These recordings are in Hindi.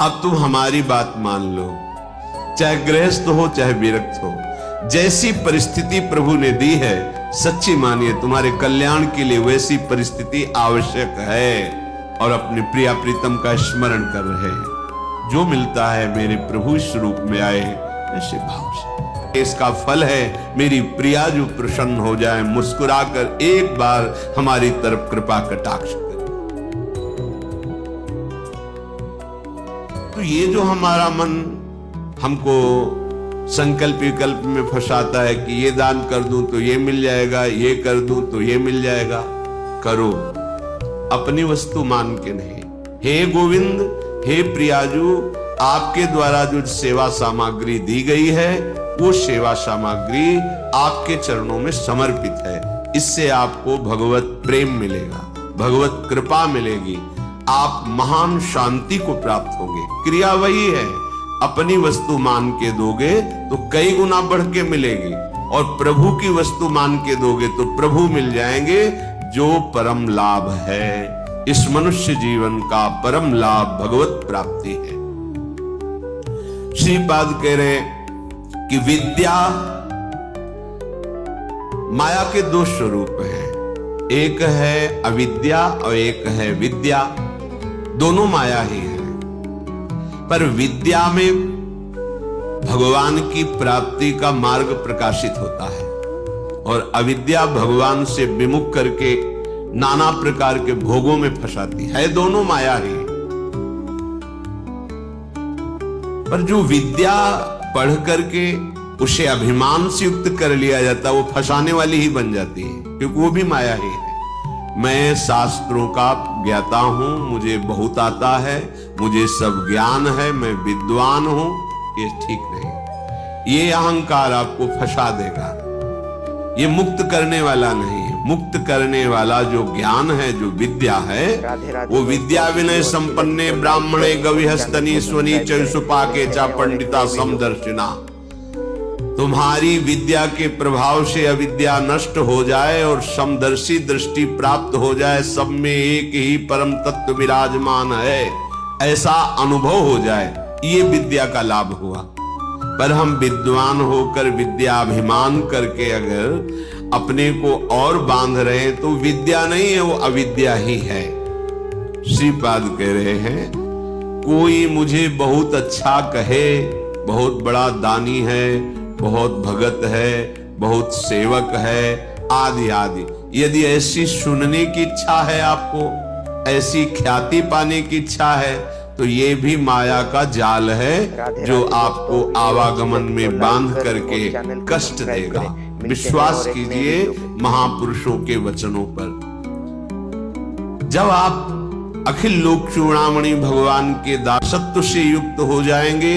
अब तुम हमारी बात मान लो, चाहे गृहस्थ हो चाहे विरक्त हो, जैसी परिस्थिति प्रभु ने दी है सच्ची मानिए तुम्हारे कल्याण के लिए वैसी परिस्थिति आवश्यक है। और अपने प्रिया प्रीतम का स्मरण कर रहे हैं, जो मिलता है मेरे प्रभु इस रूप में आए ऐसे भाव से। इसका फल है मेरी प्रिया जो प्रसन्न हो जाए, मुस्कुराकर एक बार हमारी तरफ कृपा कटाक्ष करे। तो ये जो हमारा मन हमको संकल्प विकल्प में फंसाता है कि ये दान कर दूं तो ये मिल जाएगा, ये कर दूं तो ये मिल जाएगा, करो अपनी वस्तु मान के नहीं। हे गोविंद, हे प्रियाजू, आपके द्वारा जो सेवा सामग्री दी गई है वो सेवा सामग्री आपके चरणों में समर्पित है। इससे आपको भगवत प्रेम मिलेगा, भगवत कृपा मिलेगी, आप महान शांति को प्राप्त होंगे। क्रिया वही है, अपनी वस्तु मान के दोगे तो कई गुना बढ़ के मिलेगी, और प्रभु की वस्तु मान के दोगे तो प्रभु मिल जाएंगे, जो परम लाभ है। इस मनुष्य जीवन का परम लाभ भगवत प्राप्ति है। श्रीपाद कह रहे कि विद्या माया के दो स्वरूप हैं, एक है अविद्या और एक है विद्या, दोनों माया ही है। पर विद्या में भगवान की प्राप्ति का मार्ग प्रकाशित होता है, और अविद्या भगवान से विमुख करके नाना प्रकार के भोगों में फंसाती है। दोनों माया ही। पर जो विद्या पढ़ करके उसे अभिमान से युक्त कर लिया जाता, वो फंसाने वाली ही बन जाती है, क्योंकि वो भी माया ही है। मैं शास्त्रों का ज्ञाता हूं, मुझे बहुत आता है, मुझे सब ज्ञान है, मैं विद्वान हूं, ये ठीक नहीं। ये अहंकार आपको फंसा देगा, ये मुक्त करने वाला नहीं है। मुक्त करने वाला जो ज्ञान है, जो विद्या है, वो विद्या विनय संपन्ने ब्राह्मणे गविहस्तनी स्वनी चुपाके चा पंडिता समदर्शिना। तुम्हारी विद्या के प्रभाव से अविद्या नष्ट हो जाए और समदर्शी दृष्टि प्राप्त हो जाए, सब में एक ही परम तत्व विराजमान है, ऐसा अनुभव हो जाए, ये विद्या का लाभ हुआ। पर हम विद्वान होकर विद्याभिमान करके अगर अपने को और बांध रहे हैं तो विद्या नहीं है, वो अविद्या ही है। श्रीपाद कह रहे हैं, कोई मुझे बहुत अच्छा कहे, बहुत बड़ा दानी है, बहुत भगत है, बहुत सेवक है, आदि आदि, यदि ऐसी सुनने की इच्छा है, आपको ऐसी ख्याति पाने की इच्छा है, तो ये भी माया का जाल है, जो आपको आवागमन में बांध करके कष्ट देगा। विश्वास कीजिए महापुरुषों के वचनों पर। जब आप अखिल लोक चूड़ामणि भगवान के दासत्व से युक्त हो जाएंगे,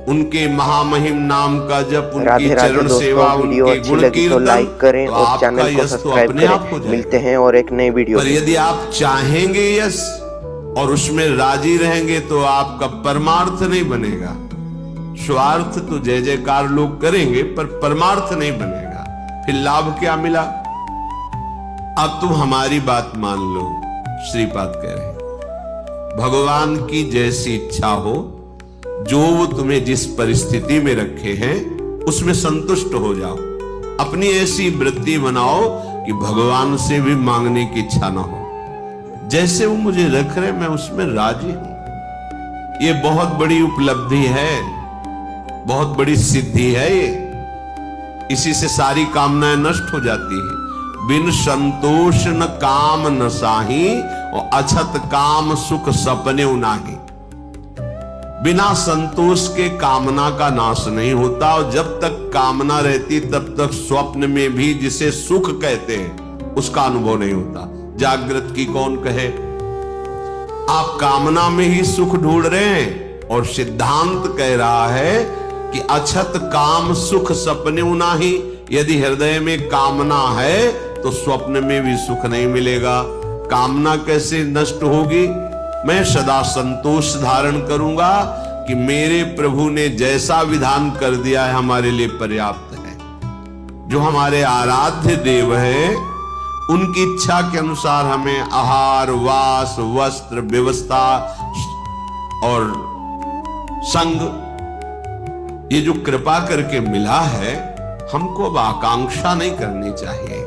उनके महामहिम नाम का जब, उनकी चरण सेवा, उनके गुण कीर्तन, लाइक करें और चैनल को सब्सक्राइब करें। मिलते हैं और एक नई वीडियो। पर यदि आप चाहेंगे यस और उसमें राजी रहेंगे तो आपका परमार्थ नहीं बनेगा। स्वार्थ तो जय जयकार लोग करेंगे, पर परमार्थ नहीं बनेगा। फिर लाभ क्या मिला? अब तुम हमारी बात मान लो। श्रीपाद कह रहे हैं, भगवान की जैसी इच्छा हो, जो वो तुम्हें जिस परिस्थिति में रखे हैं उसमें संतुष्ट हो जाओ। अपनी ऐसी वृत्ति बनाओ कि भगवान से भी मांगने की इच्छा ना हो। जैसे वो मुझे रख रहे मैं उसमें राजी हूं। ये बहुत बड़ी उपलब्धि है, बहुत बड़ी सिद्धि है ये। इसी से सारी कामनाएं नष्ट हो जाती है। बिन संतोष न काम न साही, और अछत काम सुख सपने नाही। बिना संतोष के कामना का नाश नहीं होता, और जब तक कामना रहती तब तक स्वप्न में भी जिसे सुख कहते हैं उसका अनुभव नहीं होता। जागृत की कौन कहे? आप कामना में ही सुख ढूंढ रहे हैं, और सिद्धांत कह रहा है कि अछत काम सुख सपने नाही। यदि हृदय में कामना है तो स्वप्न में भी सुख नहीं मिलेगा। कामना कैसे नष्ट होगी? मैं सदा संतोष धारण करूंगा कि मेरे प्रभु ने जैसा विधान कर दिया है हमारे लिए पर्याप्त है। जो हमारे आराध्य देव है, उनकी इच्छा के अनुसार हमें आहार, वास, वस्त्र, व्यवस्था और संग, ये जो कृपा करके मिला है, हमको अब आकांक्षा नहीं करनी चाहिए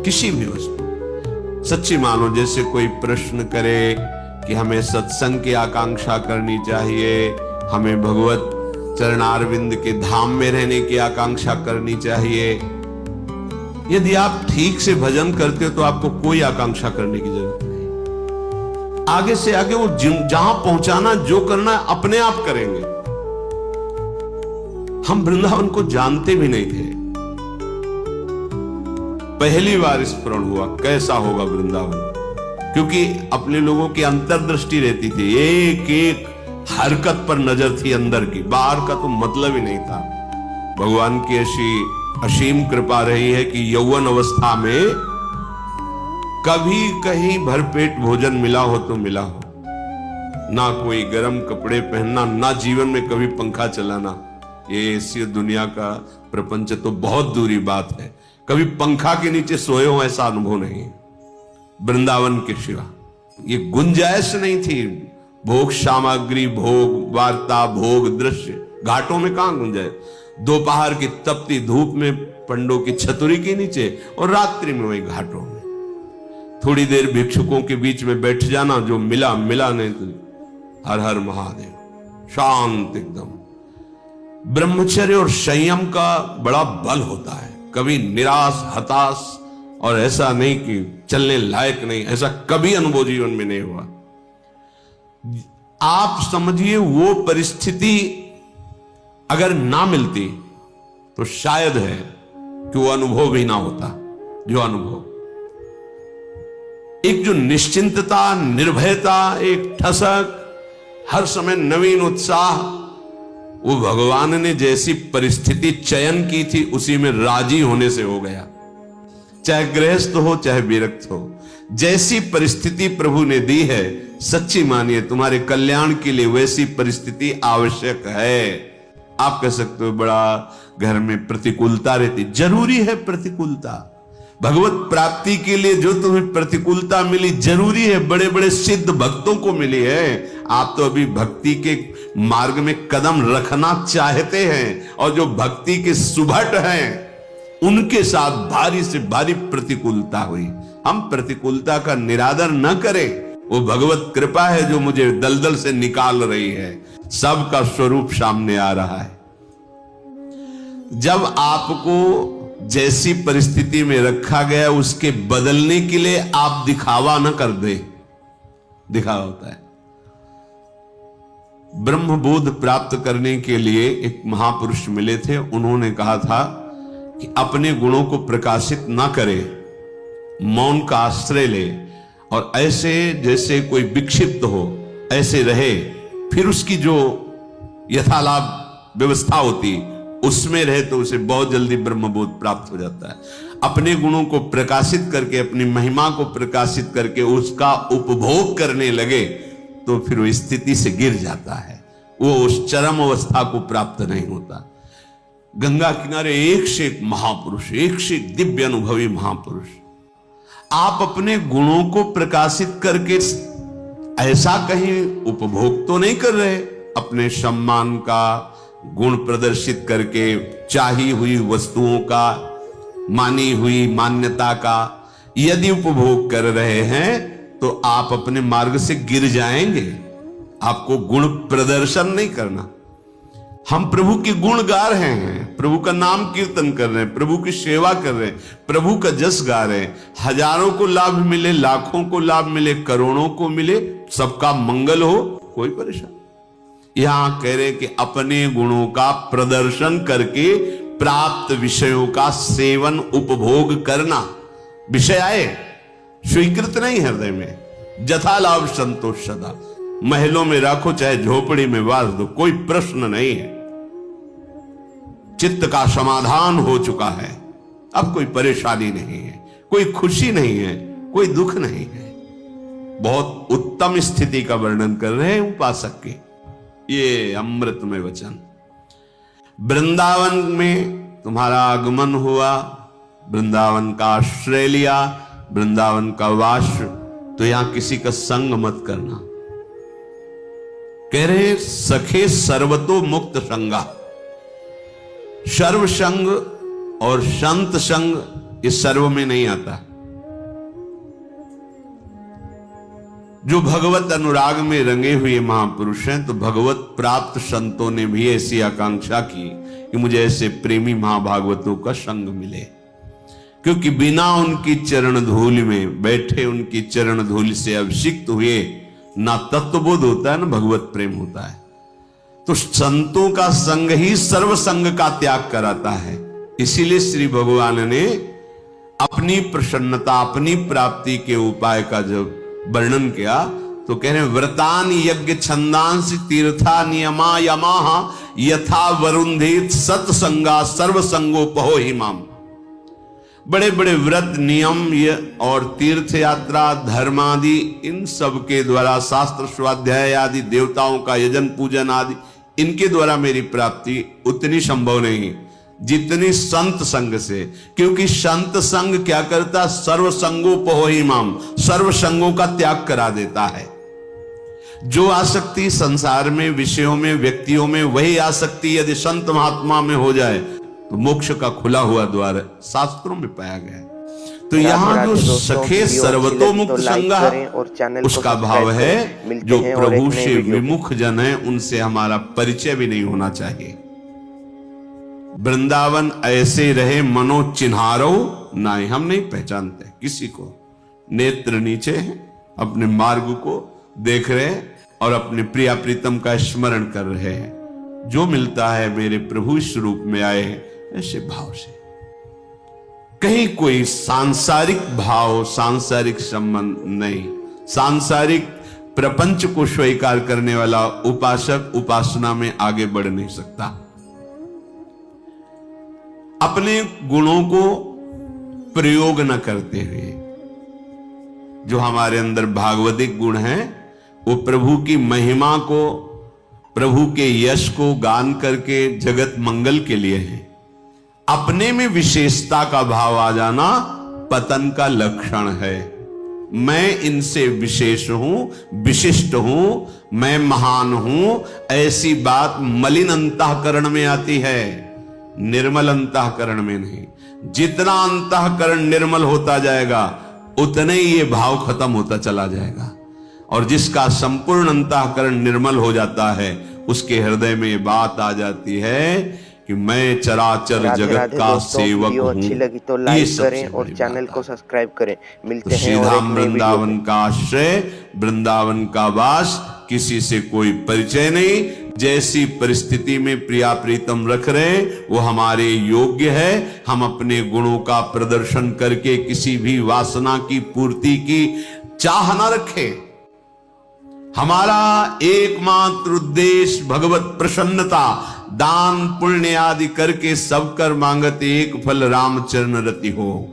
किसी भी वस्तु। सच्ची मानो, जैसे कोई प्रश्न करे कि हमें सत्संग की आकांक्षा करनी चाहिए, हमें भगवत चरणारविंद के धाम में रहने की आकांक्षा करनी चाहिए। यदि आप ठीक से भजन करते हो तो आपको कोई आकांक्षा करने की जरूरत नहीं। आगे से आगे वो जहां पहुंचाना, जो करना है, अपने आप करेंगे। हम वृंदावन को जानते भी नहीं थे, पहली बार स्मरण हुआ कैसा होगा वृंदावन, क्योंकि अपने लोगों की अंतर्दृष्टि रहती थी, एक एक हरकत पर नजर थी अंदर की, बाहर का तो मतलब ही नहीं था। भगवान की ऐसी असीम कृपा रही है कि यौवन अवस्था में कभी कहीं भरपेट भोजन मिला हो तो मिला हो, ना कोई गर्म कपड़े पहनना, ना जीवन में कभी पंखा चलाना। ये ऐसी दुनिया का प्रपंच तो बहुत दूरी बात है, कभी पंखा के नीचे सोए हो ऐसा अनुभव नहीं वृंदावन के सिवा। ये गुंजाइश नहीं थी, भोग सामग्री, भोग वार्ता, भोग दृश्य, घाटों में कहां गुंजाइश। दोपहर की तपती धूप में पंडों की छतुरी के नीचे, और रात्रि में वही घाटों में थोड़ी देर भिक्षुकों के बीच में बैठ जाना, जो मिला मिला, नहीं तो हर हर महादेव, शांत एकदम। ब्रह्मचर्य और संयम का बड़ा बल होता है, कभी निराश हताश और ऐसा नहीं कि चलने लायक नहीं, ऐसा कभी अनुभव जीवन में नहीं हुआ। आप समझिए, वो परिस्थिति अगर ना मिलती तो शायद है कि वो अनुभव भी ना होता। जो अनुभव, एक जो निश्चिंतता, निर्भयता, एक ठसक, हर समय नवीन उत्साह, वो भगवान ने जैसी परिस्थिति चयन की थी उसी में राजी होने से हो गया। चाहे गृहस्थ हो चाहे विरक्त हो, जैसी परिस्थिति प्रभु ने दी है, सच्ची मानिए तुम्हारे कल्याण के लिए वैसी परिस्थिति आवश्यक है। आप कह सकते हो बड़ा घर में प्रतिकूलता रहती, जरूरी है प्रतिकूलता। भगवत प्राप्ति के लिए जो तुम्हें प्रतिकूलता मिली जरूरी है, बड़े बड़े सिद्ध भक्तों को मिली है। आप तो अभी भक्ति के मार्ग में कदम रखना चाहते हैं, और जो भक्ति के सुभट हैं उनके साथ भारी से भारी प्रतिकूलता हुई। हम प्रतिकूलता का निरादर न करें, वो भगवत कृपा है जो मुझे दलदल से निकाल रही है। सबका स्वरूप सामने आ रहा है। जब आपको जैसी परिस्थिति में रखा गया उसके बदलने के लिए आप दिखावा न कर दे, दिखावा होता है। ब्रह्मबोध प्राप्त करने के लिए एक महापुरुष मिले थे, उन्होंने कहा था कि अपने गुणों को प्रकाशित ना करे, मौन का आश्रय ले, और ऐसे जैसे कोई विक्षिप्त हो ऐसे रहे, फिर उसकी जो यथालाभ व्यवस्था होती उसमें रहे तो उसे बहुत जल्दी ब्रह्मबोध प्राप्त हो जाता है। अपने गुणों को प्रकाशित करके, अपनी महिमा को प्रकाशित करके उसका उपभोग करने लगे तो फिर वो स्थिति से गिर जाता है, वो उस चरम अवस्था को प्राप्त नहीं होता। गंगा किनारे एक से एक महापुरुष, एक से एक दिव्य अनुभवी महापुरुष। आप अपने गुणों को प्रकाशित करके ऐसा कहीं उपभोग तो नहीं कर रहे, अपने सम्मान का गुण प्रदर्शित करके, चाही हुई वस्तुओं का, मानी हुई मान्यता का यदि उपभोग कर रहे हैं तो आप अपने मार्ग से गिर जाएंगे। आपको गुण प्रदर्शन नहीं करना। हम प्रभु के गुण गा रहे हैं, प्रभु का नाम कीर्तन कर रहे हैं, प्रभु की सेवा कर रहे हैं, प्रभु का जस गा रहे हैं। हजारों को लाभ मिले, लाखों को लाभ मिले, करोड़ों को मिले, सबका मंगल हो, कोई परेशान। यहां कह रहे कि अपने गुणों का प्रदर्शन करके प्राप्त विषयों का सेवन उपभोग करना, विषय आए स्वीकृत नहीं हृदय में, जथा लाभ संतोष सदा। महलों में राखो चाहे झोपड़ी में वास दो, कोई प्रश्न नहीं है। चित्त का समाधान हो चुका है, अब कोई परेशानी नहीं है, कोई खुशी नहीं है, कोई दुख नहीं है। बहुत उत्तम स्थिति का वर्णन कर रहे हैं उपासक के ये अमृतमय वचन। वृंदावन में तुम्हारा आगमन हुआ, वृंदावन का आश्रय लिया, वृंदावन का वास, तो यहां किसी का संग मत करना। कह रहे सखे सर्वतो मुक्त संगा। सर्व संग और संत संग इस सर्व में नहीं आता। जो भगवत अनुराग में रंगे हुए महापुरुष हैं, तो भगवत प्राप्त संतों ने भी ऐसी आकांक्षा की कि मुझे ऐसे प्रेमी महाभागवतों का संग मिले, क्योंकि बिना उनकी चरण धूल में बैठे, उनकी चरण धूल से अभिषिक्त हुए ना तत्वबोध होता है, ना भगवत प्रेम होता है। तो संतों का संग ही सर्व संग का त्याग कराता है। इसीलिए श्री भगवान ने अपनी प्रसन्नता, अपनी प्राप्ति के उपाय का जब वर्णन किया तो कह रहे व्रतान यज्ञ छंदांस तीर्था नियमा यमाह यथा वरुंधित सत्संगा सर्व संगोपहो हिमाम। बड़े बड़े व्रत नियम और तीर्थ यात्रा धर्म आदि, इन सब के द्वारा शास्त्र स्वाध्याय आदि, देवताओं का यजन पूजन आदि, इनके द्वारा मेरी प्राप्ति उतनी संभव नहीं जितनी संत संग से। क्योंकि संत संग क्या करता, सर्व संगोपहोहिमाम, सर्व संगों का त्याग करा देता है। जो आसक्ति संसार में, विषयों में, व्यक्तियों में, वही आसक्ति यदि संत महात्मा में हो जाए तो मोक्ष का खुला हुआ द्वार शास्त्रों में पाया गया है। तो यहाँ जो सखे सर्वतोमुक्त संगा, उसका भाव है जो प्रभु से विमुख जन है उनसे हमारा परिचय भी नहीं होना चाहिए। वृंदावन ऐसे रहे मनो चिन्हारो नाई, हम नहीं पहचानते किसी को। नेत्र नीचे हैं, अपने मार्ग को देख रहे हैं और अपने प्रिया प्रीतम का स्मरण कर रहे हैं। जो मिलता है मेरे प्रभु स्वरूप में आए हैं ऐसे भाव से। कहीं कोई सांसारिक भाव, सांसारिक संबंध नहीं। सांसारिक प्रपंच को स्वीकार करने वाला उपासक उपासना में आगे बढ़ नहीं सकता। अपने गुणों को प्रयोग न करते हुए, जो हमारे अंदर भागवतिक गुण हैं, वो प्रभु की महिमा को, प्रभु के यश को गान करके जगत मंगल के लिए है। अपने में विशेषता का भाव आ जाना पतन का लक्षण है। मैं इनसे विशेष हूं, विशिष्ट हूं, मैं महान हूं, ऐसी बात मलिन अंतःकरण में आती है, निर्मल अंतःकरण में नहीं। जितना अंतःकरण निर्मल होता जाएगा उतने ही ये भाव खत्म होता चला जाएगा। और जिसका संपूर्ण अंतःकरण निर्मल हो जाता है, उसके हृदय में ये बात आ जाती है कि मैं चराचर जगत का सेवक हूं। अच्छी लगी तो लाइक करें और चैनल को सब्सक्राइब करें। मिलते हैं श्रीधाम वृंदावन का आश्रय, वृंदावन का वास, किसी से कोई परिचय नहीं। जैसी परिस्थिति में प्रिया प्रीतम रख रहे वो हमारे योग्य है। हम अपने गुणों का प्रदर्शन करके किसी भी वासना की पूर्ति की चाह न रखें। हमारा एकमात्र उद्देश्य भगवत प्रसन्नता, दान पुण्य आदि करके सब कर मांगत एक फल रामचरण रति हो।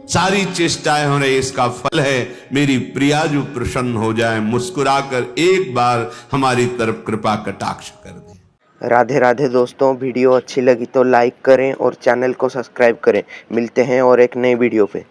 सारी चेष्टाएं हो रही, इसका फल है मेरी प्रिया जो प्रसन्न हो जाए, मुस्कुराकर एक बार हमारी तरफ कृपा कटाक्ष कर दे। राधे राधे दोस्तों, वीडियो अच्छी लगी तो लाइक करें और चैनल को सब्सक्राइब करें। मिलते हैं और एक नए वीडियो पे।